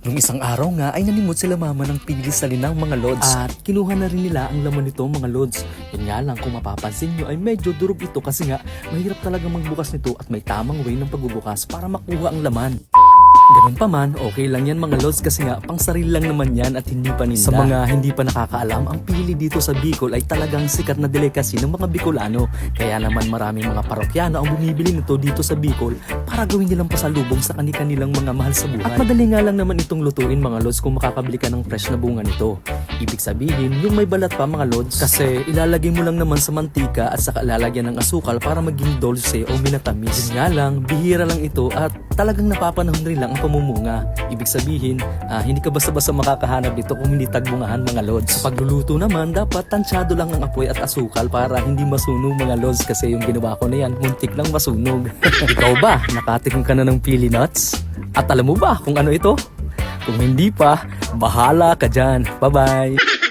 Nung isang araw nga ay nanimot sila mama ng pili sa linang mga lods at kinuha na rin nila ang laman nito mga lods. Yun nga lang kung mapapansin nyo ay medyo durog ito kasi nga mahirap talaga magbukas nito at may tamang way ng pagbubukas para makuha ang laman. Ganun pa man, okay lang yan mga lods kasi nga pang sarili lang naman yan at hindi pa ninda. Sa mga hindi pa nakakaalam, ang pili dito sa Bicol ay talagang sikat na delicacy ng mga Bicolano. Kaya naman maraming mga parokyano ang bumibili nito dito sa Bicol para gawin nilang pasalubong sa kanilang mga mahal sa buhay. At madali nga lang naman itong lutuin mga lods kung makakabili ka ng fresh na bunga nito. Ibig sabihin, yung may balat pa mga lods kasi ilalagay mo lang naman sa mantika at saka lalagyan ng asukal para maging dulce o minatamis. Yun nga lang, bihira lang ito at talagang napapanahon rin lang ang pamumunga. Ibig sabihin, hindi ka basta-basta makakahanap dito kung hindi tagbungahan mga lods. Sa pagluluto naman, dapat tansyado lang ang apoy at asukal para hindi masunog mga lods kasi yung ginawa ko na yan, muntik lang masunog. Ikaw ba, nakatikim ka na ng pili nuts? At alam mo ba kung ano ito? Kung hindi pa, bahala ka dyan. Bye-bye!